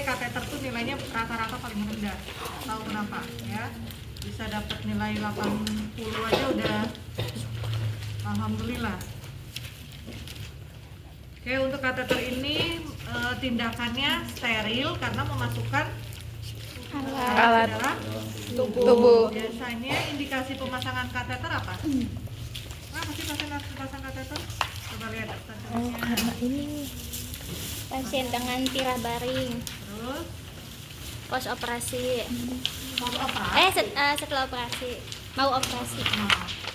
kateter tuh nilainya rata-rata paling rendah. Nggak tahu kenapa ya. Bisa dapat nilai 80 aja udah alhamdulillah. Oke, untuk kateter ini tindakannya steril karena memasukkan Alat ke dalam tubuh. Biasanya indikasi pemasangan kateter apa? Apa sih pasang kateter? Coba lihat statusnya. Karena ini Pasien dengan tirah baring, Terus pos operasi, mau operasi. setelah operasi, mau operasi,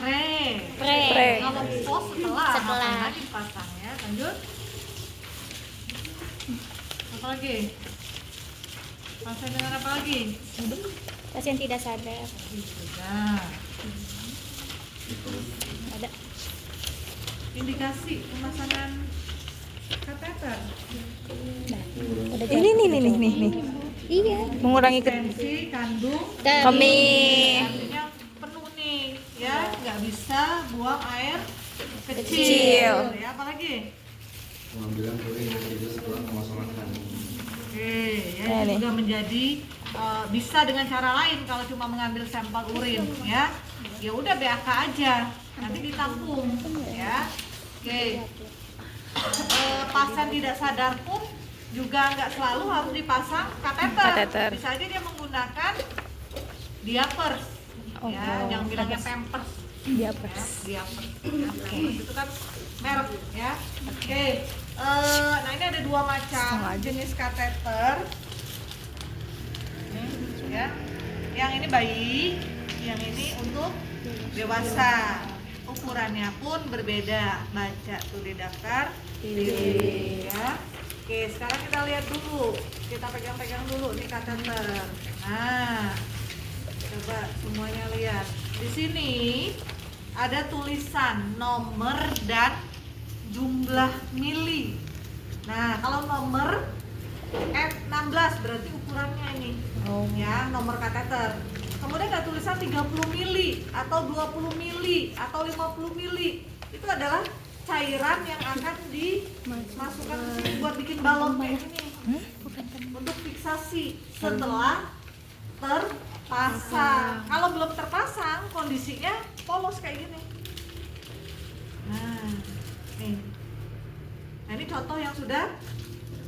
Pre. pre, Kalau pos setelah Setelah. lagi dipasang ya. Lanjut. Apa lagi? Pasien dengan apa lagi? pasien tidak sadar, Sudah. ada Indikasi pemasangan kateter. udah ini nih. iya, Mengurangi Tensi kandung kemih. artinya penuh nih ya, nggak bisa buang air kecil. Kecil. Ya, apalagi? Pengambilan urin yang tidak setelah pemasangan kandung. Oke, ya Nah, ini nih. juga menjadi bisa dengan cara lain kalau cuma mengambil sampel urin ya. Ya udah BAK aja, nanti ditampung ya. Oke. Pasien tidak sadar pun juga nggak selalu harus dipasang kateter. Kateter. Bisa aja dia menggunakan diapers. Ya, jangan bilangnya pampers. Diapers. Ya, diapers. Ya, pampers itu kan merek ya. Oke. Nah ini ada dua macam jenis kateter. Ini, ya. Yang ini bayi, yang ini untuk dewasa. Ukurannya pun berbeda. Baca tuh di daftar. Ya. Oke, sekarang kita lihat dulu. Kita pegang-pegang dulu nih kateter. Nah, coba semuanya lihat. Di sini ada tulisan nomor dan jumlah mili. Nah, kalau nomor F16 berarti ukurannya ini. Ya, nomor kateter. Kemudian ada tulisan 30 mili atau 20 mili atau 50 mili. Itu adalah cairan yang akan dimasukkan ke sini buat bikin balon kayak gini. Untuk fiksasi setelah terpasang. Kalau belum terpasang, kondisinya polos kayak gini. Nah, nih. Nah, ini contoh yang sudah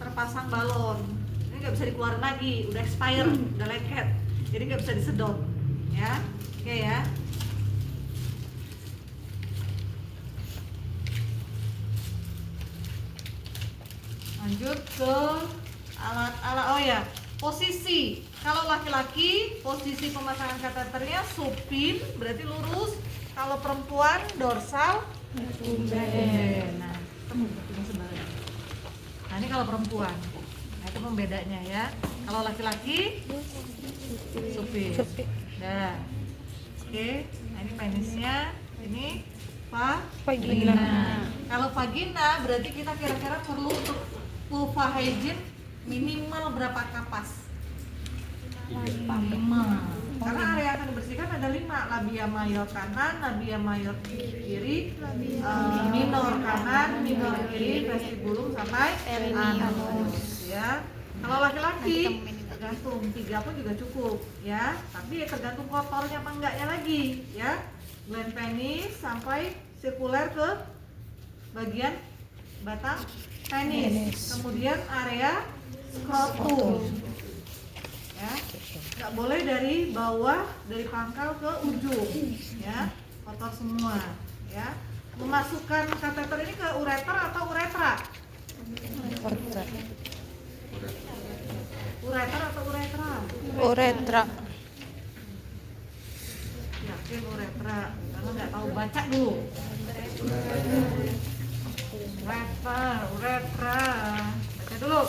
terpasang balon. Ini nggak bisa dikeluarin lagi, udah expire, udah lengket. Jadi nggak bisa disedot, ya. Oke ya. Lanjut ke alat-alat. Oh ya, posisi. Kalau laki-laki, posisi pemasangan kateternya supin, berarti lurus. Kalau perempuan, dorsal. Nah, temu sebelah. Nah, ini kalau perempuan. Nah, itu pembedanya ya. Kalau laki-laki, supin. Nah, oke. Nah, ini penisnya. Ini vagina. Kalau vagina berarti kita kira-kira perlu untuk vulva hygiene minimal berapa kapas? 5. Karena area yang akan dibersihkan ada 5. Labia major kanan, labia major kiri, minor kanan, minor kiri, vestibulum sampai anus ya. Kalau laki-laki tergantung, 3 pun juga cukup ya. Tapi ya tergantung kotornya apa enggaknya lagi ya. Gland penis sampai sirkuler ke bagian batang penis. Kemudian area skrotum. Ya. Nggak boleh dari bawah, dari pangkal ke ujung ya. Kotor semua ya. Memasukkan kateter ini ke ureter atau uretra? Ureter atau uretra? Uretra. Yakin uretra, karena nggak tahu baca dulu. Uretra. Baca dulu.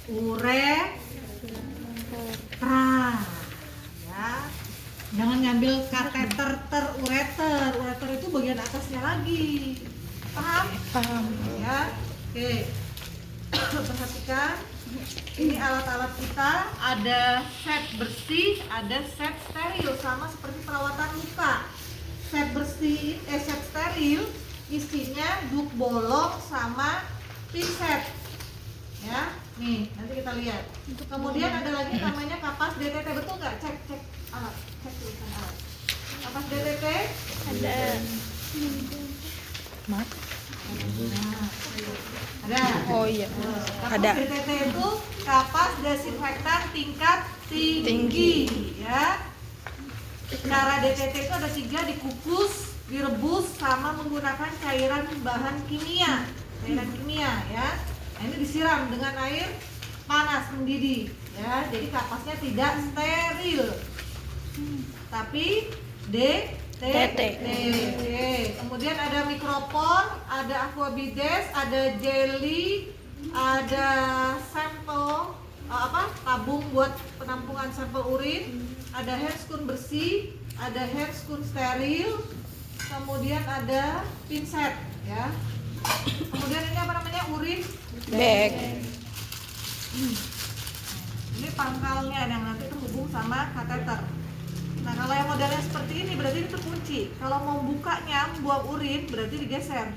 Uretra. Ya. Jangan ngambil kateter terureter. Ureter itu bagian atasnya lagi. Paham? Paham. Ya. Oke. Perhatikan. Ini alat-alat kita, ada set bersih, ada set steril, sama seperti perawatan luka. Set bersih, set steril isinya duk bolong sama pinset. Ya, nih nanti kita lihat. Kemudian ada lagi namanya kapas DTT, betul nggak? Cek alat, cek tulisan alat. Kapas DTT Ada. Mat. ada. Oh iya. Kapas Ada. DTT itu kapas desinfektan tingkat tinggi, ya. Cara DTT itu ada 3, dikukus, direbus, sama menggunakan cairan bahan kimia, ya. Nah, ini disiram dengan air panas mendidih, ya. Jadi kapasnya tidak steril, tapi DTT. Kemudian ada mikropon, ada aquabides, ada jelly, ada sampel tabung buat penampungan sampel urin, ada handscoon bersih, ada handscoon steril, kemudian ada pinset, ya. Kemudian ini apa namanya, urin Bag. Ini pangkalnya yang nanti terhubung sama kateter. Nah, kalau yang modelnya seperti ini berarti ini terkunci. Kalau mau bukanya, buang urin berarti digeser.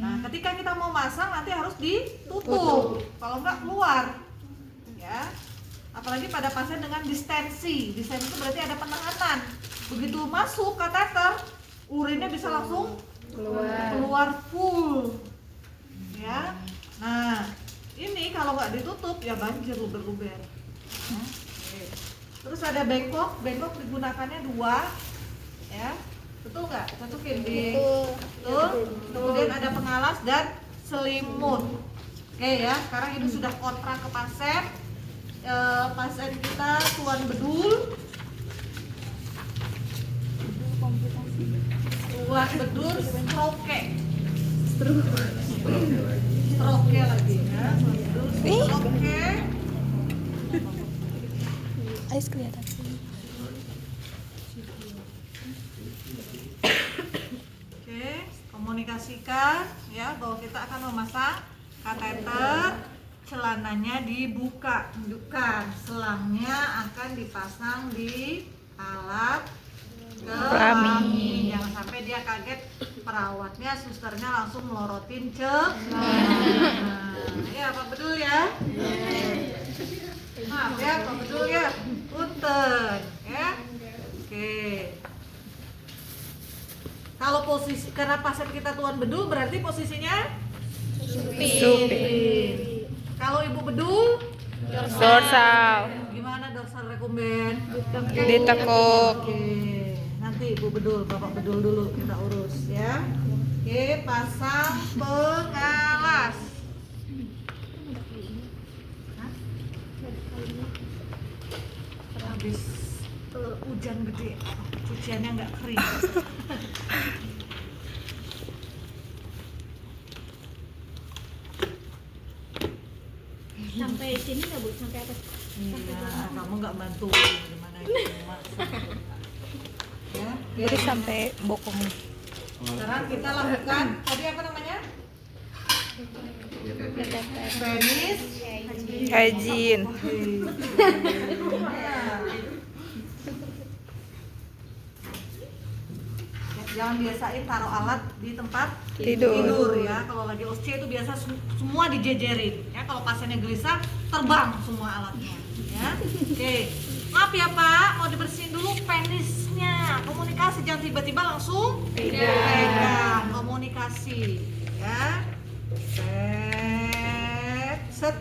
Nah, ketika kita mau masang nanti harus ditutup. Kalau enggak keluar. Ya. Apalagi pada pasien dengan distensi. Distensi itu berarti ada penekanan. Begitu masuk kateter, urinnya bisa langsung keluar full. Ya. Nah, ini kalau nggak ditutup ya banjir luber-luber. Ya. Terus ada bengkok digunakannya 2, ya. Betul nggak? Cocokkan di. Betul. Kemudian ada pengalas dan selimut. Oke ya, sekarang ini sudah kontra ke pasien. Pasien kita Tuan Bedul. Tuan Bedul stroke. Stroke lagi ya. Tuan Bedul stroke. Ais kelihatan. Oke, komunikasikan ya bahwa kita akan memasang kateter, celananya dibuka, tunjukkan selangnya akan dipasang di alat kelamin. Jangan sampai dia kaget, perawatnya, susternya langsung melorotin celana. Ya, Pak Bedul ya. Maaf ya, Pak Bedul ya. Punten, ya. Oke. Kalau posisi, karena pasien kita Tuan Bedul berarti posisinya supin. Kalau Ibu Bedul Dorsal. gimana dorsal rekumben? Ditekuk. Oke. Nanti Ibu Bedul, Bapak Bedul dulu kita urus ya. Oke, pasang pengalas. Hah? Habis hujan gede, cuciannya nggak kering. Sampai sini nggak Bu? Sampai atas? Iya, kamu nggak bantu gimana itu masak. Ya, Jadi sampai bokong. sekarang kita lakukan tadi apa namanya? Penis Hygiene. Jangan biasain taruh alat di tempat Tidur. ya. Kalau lagi OSCE itu biasa semua dijejerin. Ya, kalau pasiennya gelisah terbang semua alatnya. Ya, oke. Maaf ya Pak, mau dibersihin dulu penisnya. Komunikasi, jangan tiba-tiba langsung pegang. Komunikasi, ya. Set.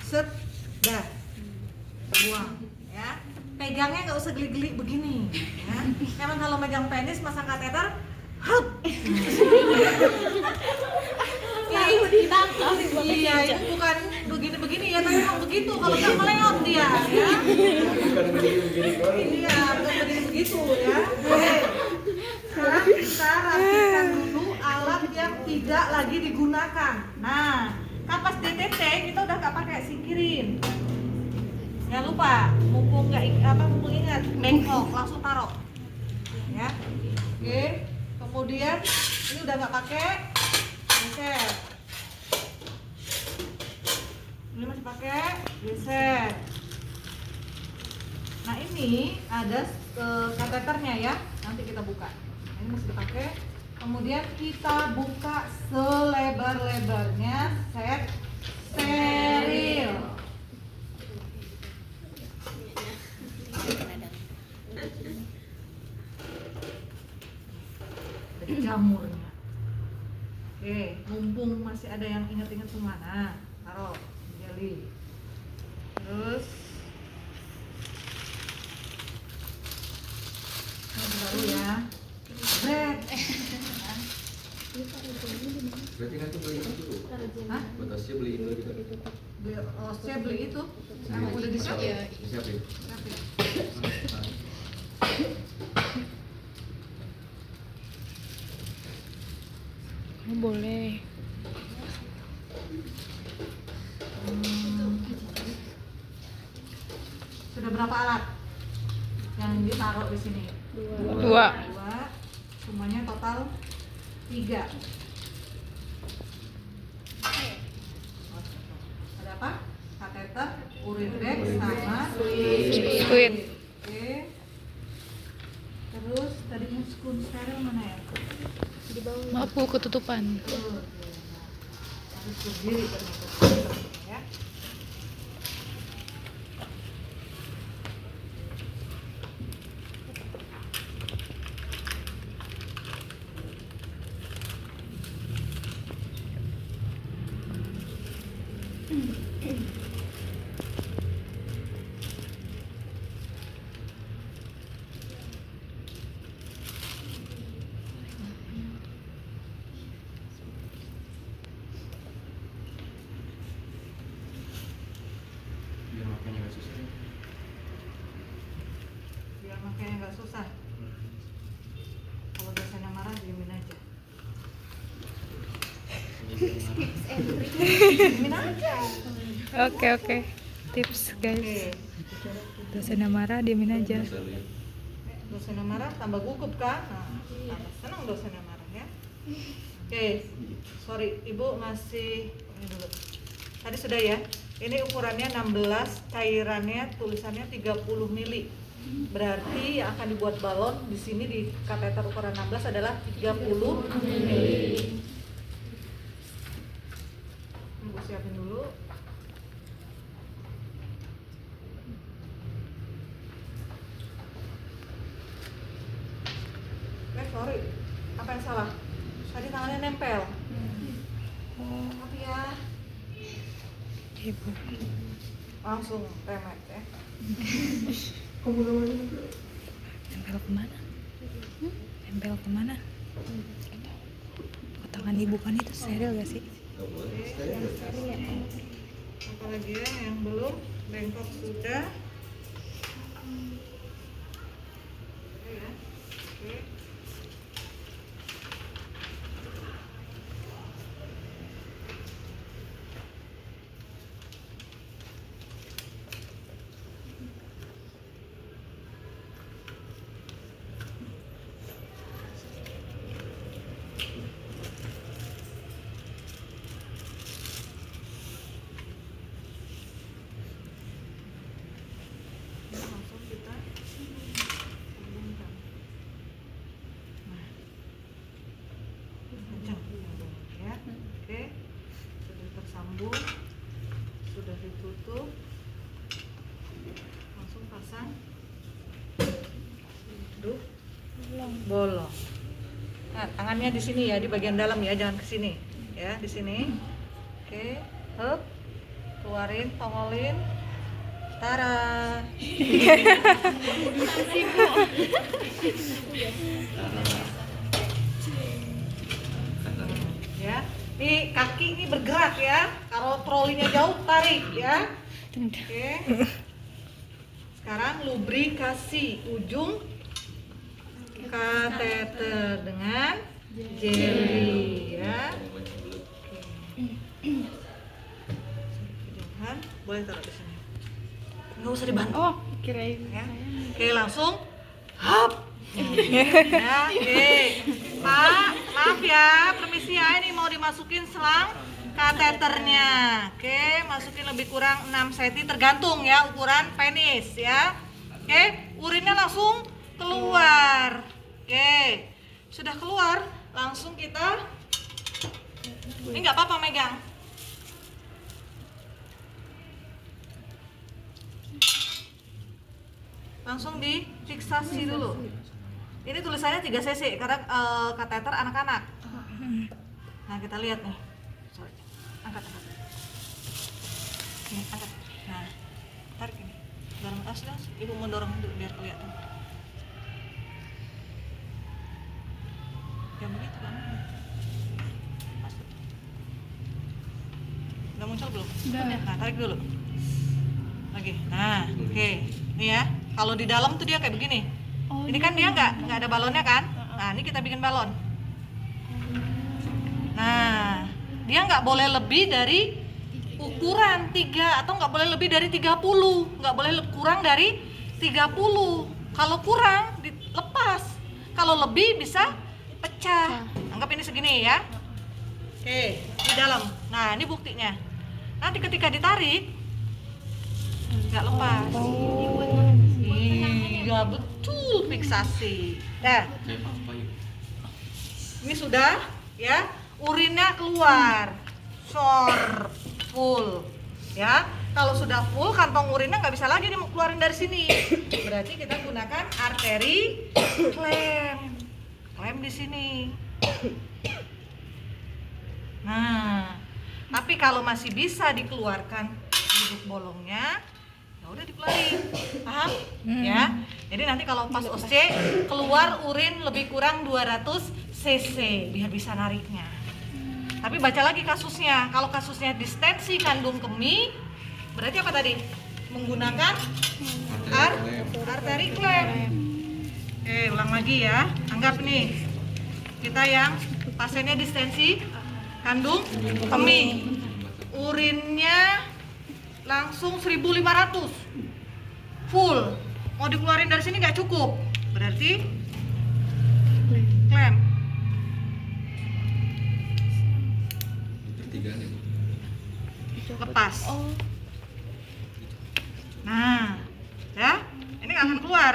Set. Dah. Buang, ya. Pegangnya nggak usah geli-geli begini, ya. Emang kalau megang penis masang kateter, hup. Iya, itu bukan begini-begini ya, tapi emang begitu. Kalau nggak meleot dia, ya. Bukan begini-begini doang. Iya, bukan begini-begitu ya. Oke. Sekarang kita rapikan dulu alat yang tidak lagi digunakan. Nah, kapas DTT kita udah nggak pakai, singkirin. Jangan lupa, mumpung ingat, bengkok langsung taruh. Ya. Oke. Kemudian ini udah nggak pakai, geser. Ini masih pakai, geser. Nah ini ada kateternya ya, nanti kita buka. Ini ini masih dipakai. Kemudian kita buka selebar-lebarnya set steril. Ada jamurnya. Oke, mumpung masih ada yang ingat-ingat semua, nah taruh jelly. Terus ini baru ya. Bread. Berarti nanti beli itu dulu. Hah? Buat Tasya beli itu juga. Saya beli itu. Yang udah disiapin. Disiapin. Kamu boleh. Sudah berapa alat yang ditaruh di sini? Dua. Semuanya total 3. Ada apa? Kateter, urin bag, sama Squid. Oke. Terus tadi spoon steril mana ya? Di bawah. Maaf Bu, ketutupan. Harus berdiri ternyata ya. Biar makanya nggak susah. Biar makanya nggak susah. Kalau biasanya marah diemin aja. Diemin aja. Oke. Tips guys. Oke. Dosennya marah, diemin aja. Dosennya marah tambah gugup kan? Nah, tambah senang dosennya marah ya. Oke, sorry, Ibu ngasih ini dulu. Tadi sudah ya. Ini ukurannya 16, cairannya tulisannya 30 mili. Berarti yang akan dibuat balon di sini di kateter ukuran 16 adalah 30 mili. Ibu siapin dulu. Sorry, apa yang salah? Tadi tangannya nempel. Tapi ya Ibu. langsung remet ya. Nempel kemana? Nempel kemana? Tangan ibu kan itu steril gak sih? Apalagi ya yang belum, bengkok sudah. Oke ya. Oke. Langsung kita hubungkan. Nah, kencang ya. Oke, sudah tersambung, sudah ditutup. Langsung pasang. Duh, bolong. Nah, tangannya di sini ya, di bagian dalam ya, jangan ke sini. Ya, di sini. Oke, hup. Keluarin, tongolin. Tara. Ya, nih kaki ini bergerak ya. Kalau trolinya jauh tarik ya. Oke. Sekarang lubrikasi ujung kateter dengan jelly ya. Jangan, boleh taruh di sini. Nggak usah dibantu. Oh, kirain. Ya. Oke, langsung hap. Ya, oke. Pak, maaf ya, permisi ya, ini mau dimasukin selang kateternya. Oke, masukin lebih kurang 6 cm tergantung ya ukuran penis ya. Oke, urinnya langsung keluar. Oke. sudah keluar, langsung kita ini nggak apa-apa megang. Langsung difiksasi dulu. Ini tulisannya 3 cc karena kateter anak-anak. Nah, kita lihat nih. Sorry. Angkat. Nih, angkat. Nah, tarik ini. Dorong atas, Ibu mendorong dulu biar kelihatan. Ya begitu kan? Udah muncul belum? Udah. Nah, tarik dulu. Lagi. Nah, oke. Nih ya. Kalau di dalam tuh dia kayak begini. Ini kan dia nggak ada balonnya kan? Nah, ini kita bikin balon. Nah, dia nggak boleh lebih dari ukuran 3 atau nggak boleh lebih dari 30. Nggak boleh kurang dari 30. Kalau kurang dilepas. Kalau lebih bisa pecah. Anggap ini segini ya. Oke, di dalam. Nah, ini buktinya. Nanti ketika ditarik nggak lepas. Iya, betul fiksasi. Nah, Kayak apa yuk? ini sudah ya, urinnya keluar. Sor full. Ya. Kalau sudah full, kantong urinnya nggak bisa lagi dikeluarin dari sini. Berarti kita gunakan arteri klem. Klem di sini. Nah, tapi kalau masih bisa dikeluarkan duduk bolongnya, ya udah dikeluarin, paham? Ya. Jadi nanti kalau pas OSC keluar urin lebih kurang 200 cc biar bisa nariknya. Tapi baca lagi kasusnya. Kalau kasusnya distensi kandung kemih, berarti apa tadi? Menggunakan arteri klem. Oke, ulang lagi ya. Anggap nih kita yang pasiennya distensi kandung kemih, urinnya langsung 1.500 full, mau dikeluarin dari sini nggak cukup, berarti klem. Pertigaan ya, Bu. Lepas. Nah, ya, ini nggak akan keluar.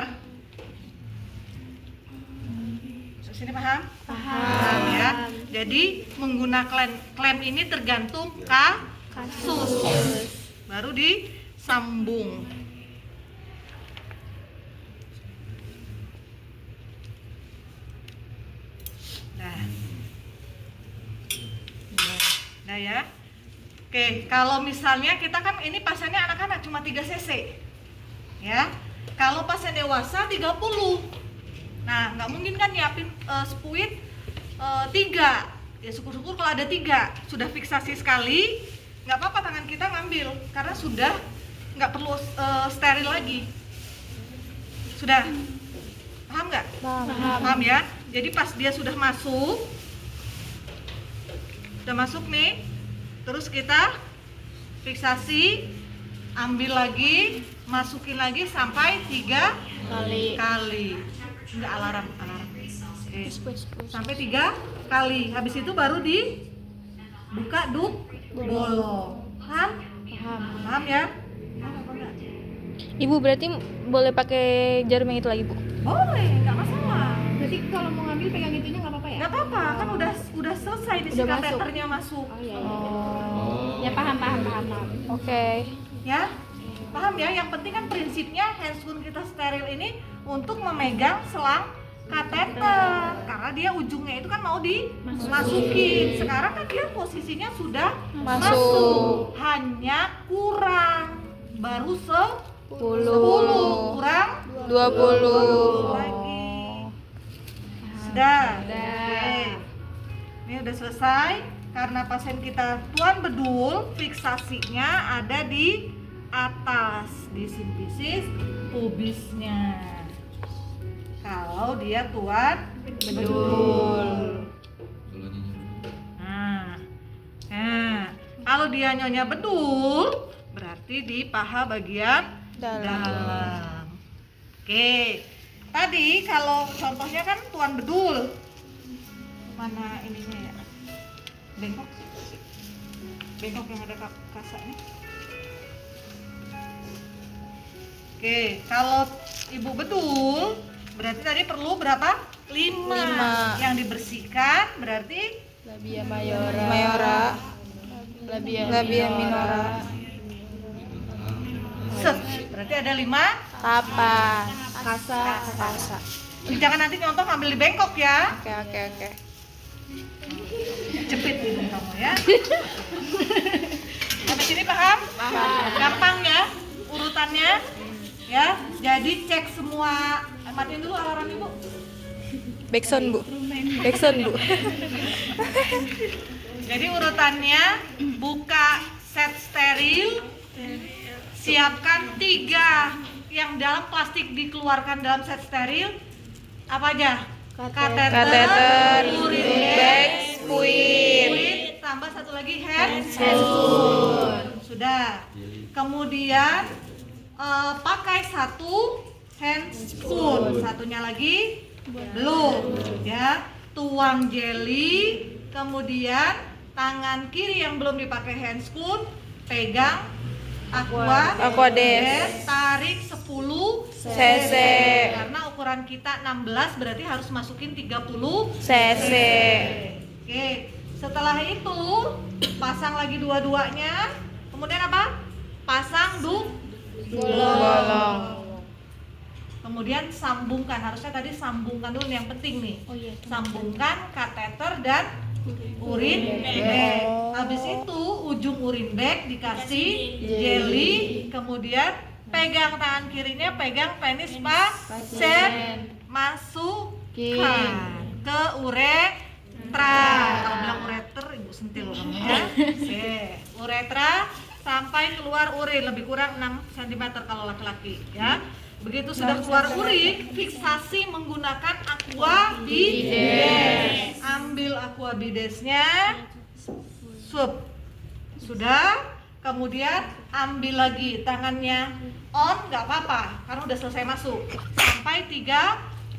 Sini paham? Paham ya. Jadi menggunakan klem ini tergantung kasus. Baru disambung. Nah ya. Oke, kalau misalnya kita kan ini pasiennya anak-anak cuma 3 cc. Ya. Kalau pasien dewasa 30. Nah, nggak mungkin kan nyiapin spuit 3. Ya syukur-syukur kalau ada 3. Sudah fiksasi sekali, nggak apa-apa tangan kita ngambil karena sudah nggak perlu steril lagi. Sudah paham nggak? Paham ya. Jadi pas dia sudah masuk nih, terus kita fiksasi, ambil lagi, masukin lagi sampai 3 kali. Enggak, alarm. Oke. Sampai 3 kali. Habis itu baru dibuka bolong. Paham? Paham ya? Paham apa enggak? Ibu berarti boleh pakai jarum yang itu lagi, Bu? Boleh, enggak masalah. Berarti kalau mau ngambil pegang itunya nggak apa-apa ya? Enggak apa-apa, kan udah selesai di Udah kateternya masuk. Oh iya. Oh. Ya paham. Oke. Ya? Paham ya? Yang penting kan prinsipnya handscoon kita steril ini untuk memegang selang kateter, karena dia ujungnya itu kan mau dimasukin. Sekarang kan dia posisinya sudah masuk, hanya kurang baru 10 kurang 20 lagi. Sudah. Oke. Ini udah selesai karena pasien kita tuan bedul, fiksasinya ada di atas, di simfisis pubisnya. Kalau dia tuan bedul. Nah, kalau dia nyonya bedul, berarti di paha bagian dalam. Oke. Tadi kalau contohnya kan tuan bedul. Mana ininya ya? Bengkok. Bengkok yang ada kasanya. Oke, kalau ibu bedul berarti tadi perlu berapa 5. Yang dibersihkan berarti Labia mayora. Mayora. Labia minora. berarti ada 5. Kapas. Kasa. Jangan nanti nyontoh ngambil di bengkok ya. Oke. Jepit hidung kamu ya. Sampai sini paham? Gampang ya urutannya. Ya, jadi cek semua. Matiin dulu alarm ibu. Backsound, Bu. Jadi urutannya buka set steril, siapkan 3 yang dalam plastik dikeluarkan dalam set steril. Apa aja? Kateter, urin bag, spuit, tambah satu lagi hand spoon. Sudah. Kemudian pakai 1 hand spoon, satunya lagi belum ya. Tuang jelly, kemudian tangan kiri yang belum dipakai hand spoon pegang Aquades. tarik 10 cc. karena ukuran kita 16 berarti harus masukin 30 cc. Oke, setelah itu pasang lagi dua-duanya. Kemudian apa? Pasang Bolong. Kemudian sambungkan, harusnya tadi sambungkan dulu yang penting nih. Sambungkan kateter dan urin bag. Habis itu ujung urin bag dikasih jelly, kemudian pegang tangan kirinya, pegang penis pasien, masukkan ke uretra. Kalau bilang ureter, ibu sentil loh kamu ya. Oke, uretra sampai keluar urin, lebih kurang 6 cm kalau laki-laki ya. Begitu sudah keluar urin, fiksasi menggunakan aqua bides. Ambil aqua bidesnya, sup. Sudah, kemudian ambil lagi tangannya on, nggak apa-apa karena udah selesai masuk sampai 30.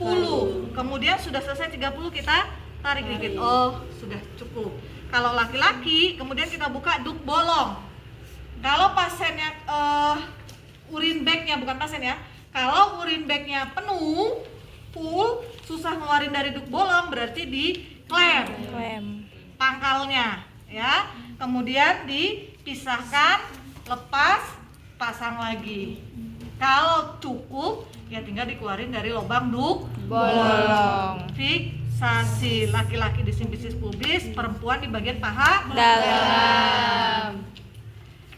Kemudian sudah selesai 30 kita tarik dikit. Oh, sudah cukup. Kalau laki-laki, kemudian kita buka duk bolong. Kalau pasiennya urin bagnya, bukan pasien ya. Kalau urin bagnya penuh, full, susah ngeluarin dari duk bolong, berarti di klem pangkalnya ya. Kemudian dipisahkan, lepas, pasang lagi. Kalau cukup, ya tinggal dikeluarin dari lubang duk bolong. Fiksasi, laki-laki di simfisis pubis, perempuan di bagian paha Dalam.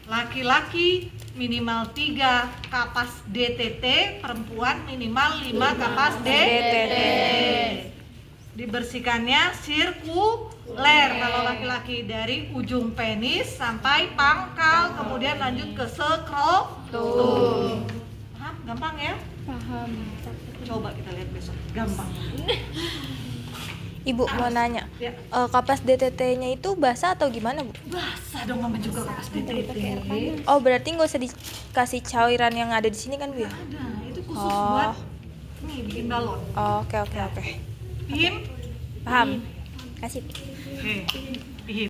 Laki-laki minimal 3 kapas DTT, perempuan minimal 5 kapas DTT. Dibersihkannya sirkuler kalau laki-laki dari ujung penis sampai pangkal, kemudian lanjut ke skrotum. Paham? Gampang ya? Paham. Coba kita lihat besok. Gampang. Ibu mau nanya, Ya. kapas DTT-nya itu basah atau gimana, Bu? Basah dong mama juga kapas DTT. Oh, berarti nggak usah dikasih cairan yang ada di sini kan, Bu ya? Ada, itu khusus Oh. buat nih bikin balon. Oh, oke. Paham? Paham. Kasih. Oke.